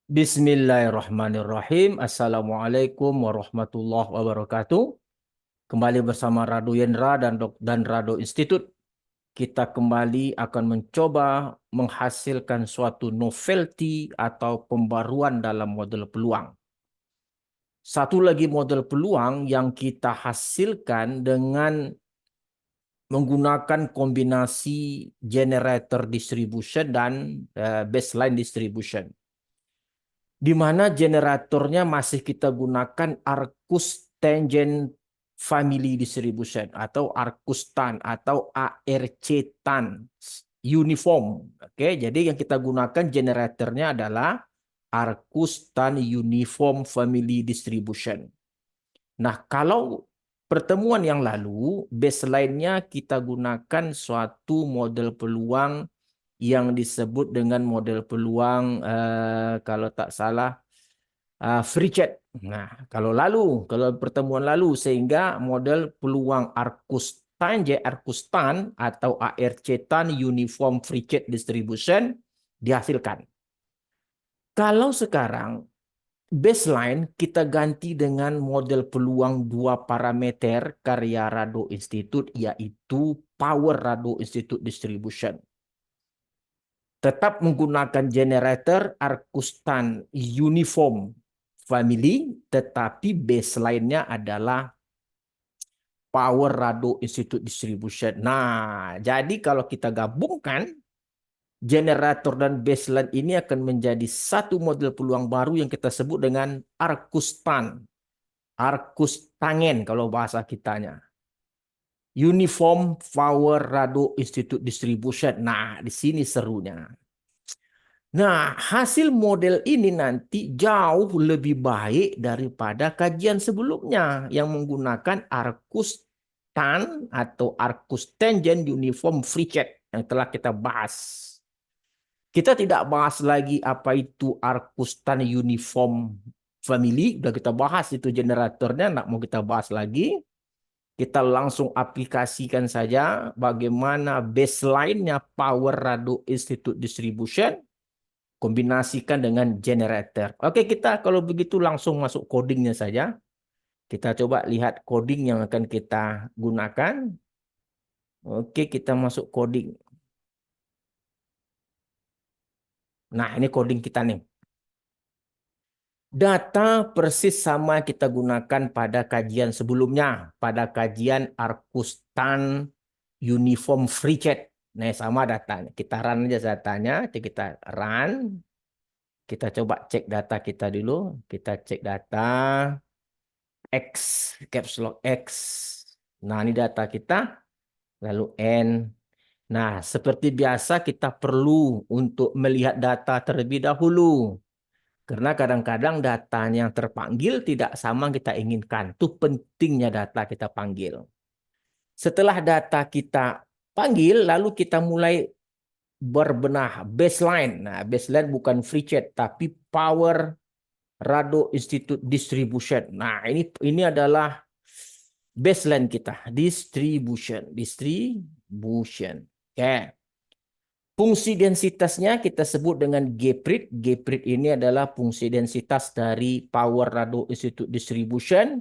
Bismillahirrahmanirrahim. Assalamualaikum warahmatullahi wabarakatuh. Kembali bersama Rado Yendra dan Rado Institute. Kita kembali akan mencoba menghasilkan suatu novelty atau pembaruan dalam model peluang. Satu lagi model peluang yang kita hasilkan dengan menggunakan kombinasi generator distribution dan baseline distribution. Di mana generatornya masih kita gunakan Arcus Tangent Family Distribution atau Arcus TAN atau ARC TAN Uniform. Oke, jadi yang kita gunakan generatornya adalah Arcus TAN Uniform Family Distribution. Nah, kalau pertemuan yang lalu baseline-nya kita gunakan suatu model peluang yang disebut dengan model peluang kalau tak salah Frichet. Nah, kalau pertemuan lalu sehingga model peluang Arcus TAN atau ARC TAN Uniform Frichet Distribution dihasilkan. Kalau sekarang baseline kita ganti dengan model peluang dua parameter karya Rado Institute yaitu Power Rado Institute Distribution. Tetap menggunakan generator Arcus TAN Uniform Family, tetapi baseline-nya adalah Power Rado Institute Distribution. Nah, jadi kalau kita gabungkan, generator dan baseline ini akan menjadi satu model peluang baru yang kita sebut dengan Arcus TAN. Arcus Tangen kalau bahasa kitanya. Uniform Power Rado Institute Distribution. Nah, di sini serunya. Nah, hasil model ini nanti jauh lebih baik daripada kajian sebelumnya yang menggunakan Arcus TAN atau Arcus Tangent Uniform Frichet yang telah kita bahas. Kita tidak bahas lagi apa itu Arcus TAN Uniform Family, udah kita bahas itu generatornya, nggak mau kita bahas lagi. Kita langsung aplikasikan saja bagaimana baseline-nya Power Rado Institute Distribution kombinasikan dengan generator. Oke, kita kalau begitu langsung masuk codingnya saja. Kita coba lihat coding yang akan kita gunakan. Oke, kita masuk coding. Nah, ini coding kita nih. Data persis sama kita gunakan pada kajian sebelumnya. Pada kajian Arcus TAN Uniform Frichet. Nah, sama datanya. Kita run aja datanya. Kita run. Kita coba cek data kita dulu. Kita cek data. X, caps lock X. Nah, ini data kita. Lalu N. Nah, seperti biasa kita perlu untuk melihat data terlebih dahulu. Karena kadang-kadang data yang terpanggil tidak sama yang kita inginkan. Itu pentingnya data kita panggil. Setelah data kita panggil, lalu kita mulai berbenah baseline. Nah, baseline bukan Frichet, tapi Power Rado Institute Distribution. Nah, ini adalah baseline kita, distribution. Oke. Fungsi densitasnya kita sebut dengan Geprit. Geprit ini adalah fungsi densitas dari Power Rado Institute Distribution.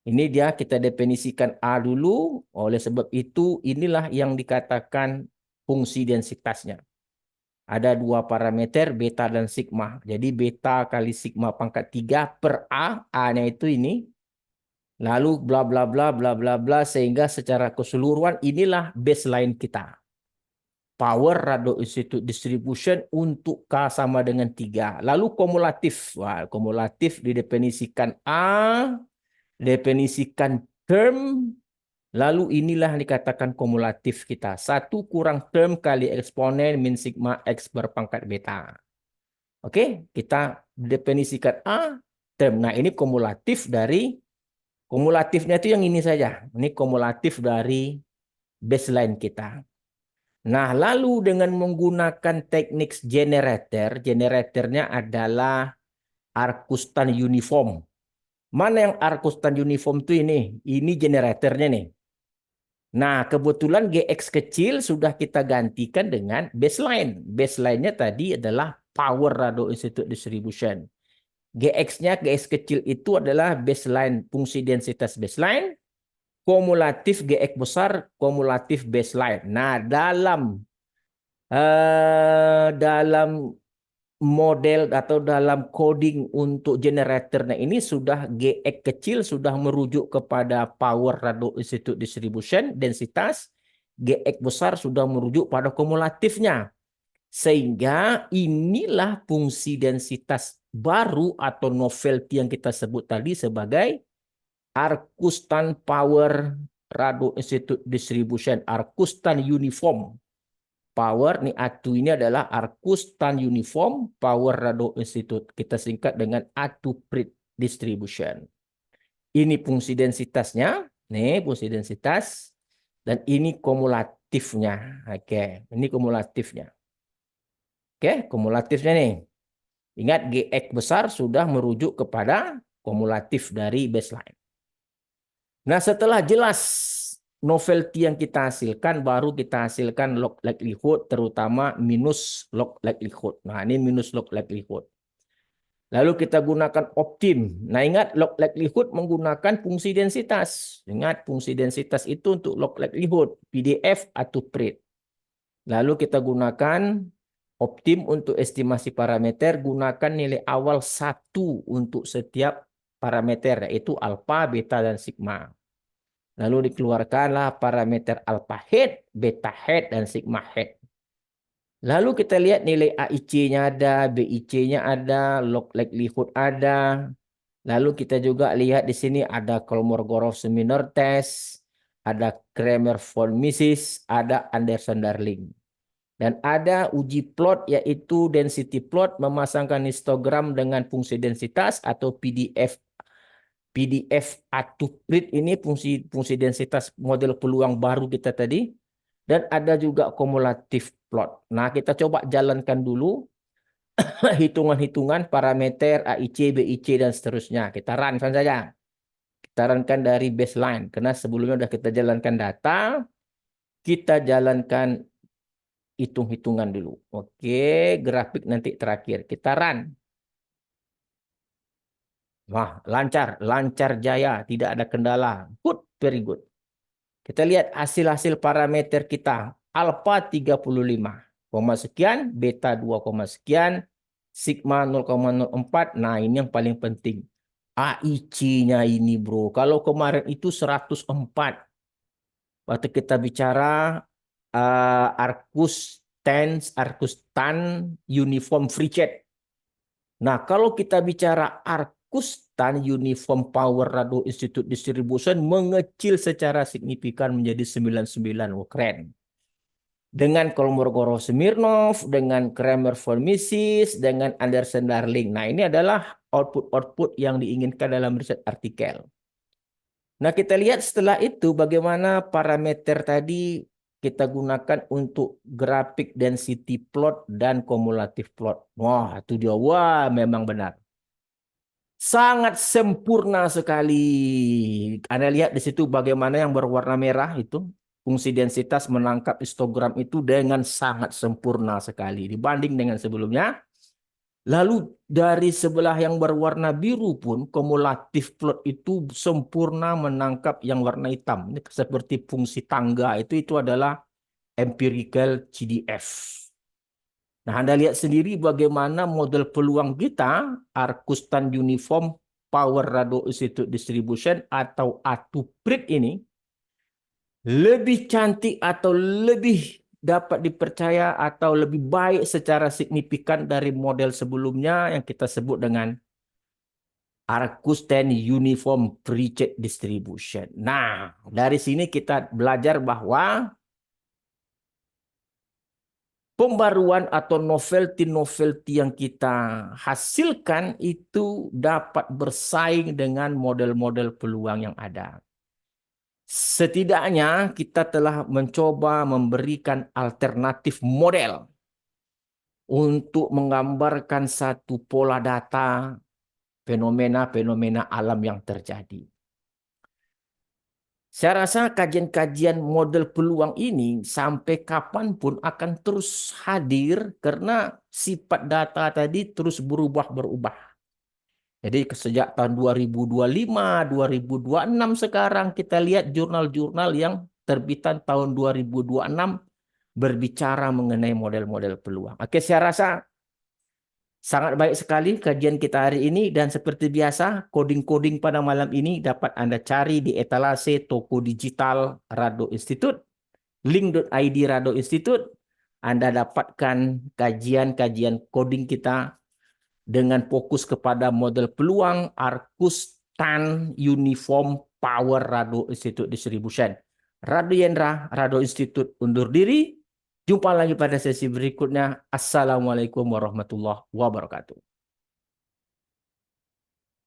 Ini dia kita definisikan A dulu. Oleh sebab itu inilah yang dikatakan fungsi densitasnya. Ada dua parameter beta dan sigma. Jadi beta kali sigma pangkat 3 per A. A-nya itu ini. Lalu bla bla bla bla bla bla sehingga secara keseluruhan inilah baseline kita. Power Rado Institute Distribution untuk K sama dengan 3. Lalu kumulatif. Wah, kumulatif didefinisikan A, definisikan term, lalu inilah yang dikatakan kumulatif kita. 1 kurang term kali eksponen min sigma X berpangkat beta. Oke, kita definisikan A, term. Nah, ini kumulatifnya itu yang ini saja. Ini kumulatif dari baseline kita. Nah, lalu dengan menggunakan teknik generator, generatornya adalah Arcus TAN Uniform. Mana yang Arcus TAN Uniform itu ini? Ini generatornya nih. Nah, kebetulan GX kecil sudah kita gantikan dengan baseline. Baseline-nya tadi adalah power radio institute distribution. Gx-nya, Gx kecil itu adalah baseline, fungsi densitas baseline, kumulatif Gx besar, kumulatif baseline. Nah, dalam model atau dalam coding untuk generatornya ini sudah Gx kecil sudah merujuk kepada power radio institute distribution densitas, Gx besar sudah merujuk pada kumulatifnya. Sehingga inilah fungsi densitas baru atau novelty yang kita sebut tadi sebagai Arcustan Power Radio Institute Distribution, Arcustan Uniform Power. Nih ATU ini adalah Arcustan Uniform Power Radio Institute. Kita singkat dengan ATU PRIT Distribution. Ini fungsi densitasnya, nih fungsi densitas, dan ini kumulatifnya. Oke, ini kumulatifnya. Oke, kumulatifnya nih. Ingat Gx besar sudah merujuk kepada kumulatif dari baseline. Nah, setelah jelas novelty yang kita hasilkan, baru kita hasilkan log likelihood, terutama minus log likelihood. Nah, ini minus log likelihood. Lalu kita gunakan optim. Nah, ingat log likelihood menggunakan fungsi densitas. Ingat fungsi densitas itu untuk log likelihood, PDF atau PRIT. Lalu kita gunakan optim untuk estimasi parameter, gunakan nilai awal 1 untuk setiap parameter, yaitu alfa, beta, dan sigma. Lalu dikeluarkanlah parameter alpha head, beta head, dan sigma head. Lalu kita lihat nilai AIC-nya ada, BIC-nya ada, log likelihood ada. Lalu kita juga lihat di sini ada Kolmogorov-Smirnov test, ada Kramer-Von-Mises, ada Anderson-Darling. Dan ada uji plot yaitu density plot, memasangkan histogram dengan fungsi densitas atau PDF atau PRIT, ini fungsi densitas model peluang baru kita tadi. Dan ada juga kumulatif plot. Nah, kita coba jalankan dulu hitungan-hitungan parameter AIC, BIC, dan seterusnya. Kita runkan saja. Kita runkan dari baseline. Karena sebelumnya sudah kita jalankan data. Kita jalankan hitung-hitungan dulu. Oke, grafik nanti terakhir. Kita run. Wah, lancar jaya, tidak ada kendala. Good, very good. Kita lihat hasil-hasil parameter kita. Alpha 35, sekian, beta 2, sekian, sigma 0,04. Nah, ini yang paling penting. AIC-nya ini, bro. Kalau kemarin itu 104. Waktu kita bicara Arcustan Uniform Free Chat. Nah, kalau kita bicara Arcustan Uniform Power Radio Institute Distribution mengecil secara signifikan menjadi 99. Oh, keren. Dengan Kolmogorov-Smirnov, dengan Kramer-Von-Mises, dengan Anderson-Darling. Nah, ini adalah output-output yang diinginkan dalam riset artikel. Nah, kita lihat setelah itu bagaimana parameter tadi kita gunakan untuk grafik density plot dan kumulatif plot. Wah, itu dia. Wah, memang benar. Sangat sempurna sekali. Anda lihat di situ bagaimana yang berwarna merah itu. Fungsi densitas menangkap histogram itu dengan sangat sempurna sekali dibanding dengan sebelumnya. Lalu dari sebelah yang berwarna biru pun kumulatif plot itu sempurna menangkap yang warna hitam. Ini seperti fungsi tangga itu adalah empirical CDF. Nah, Anda lihat sendiri bagaimana model peluang kita, Arcustan Uniform Power Radio Institute Distribution atau ATU-PRIT ini, lebih cantik atau lebih dapat dipercaya atau lebih baik secara signifikan dari model sebelumnya yang kita sebut dengan Arcustan Uniform Free Chat Distribution. Nah, dari sini kita belajar bahwa pembaruan atau novelty-novelty yang kita hasilkan itu dapat bersaing dengan model-model peluang yang ada. Setidaknya kita telah mencoba memberikan alternatif model untuk menggambarkan satu pola data fenomena-fenomena alam yang terjadi. Saya rasa kajian-kajian model peluang ini sampai kapanpun akan terus hadir karena sifat data tadi terus berubah-berubah. Jadi sejak tahun 2025, 2026 sekarang kita lihat jurnal-jurnal yang terbitan tahun 2026 berbicara mengenai model-model peluang. Oke, saya rasa sangat baik sekali kajian kita hari ini dan seperti biasa coding-coding pada malam ini dapat Anda cari di etalase toko digital Rado Institute, link.id Rado Institute. Anda dapatkan kajian-kajian coding kita dengan fokus kepada model peluang Arcus Tan Uniform Power Rado Institute Distribution. Rado Yendra, Rado Institute undur diri. Jumpa lagi pada sesi berikutnya. Assalamualaikum warahmatullahi wabarakatuh.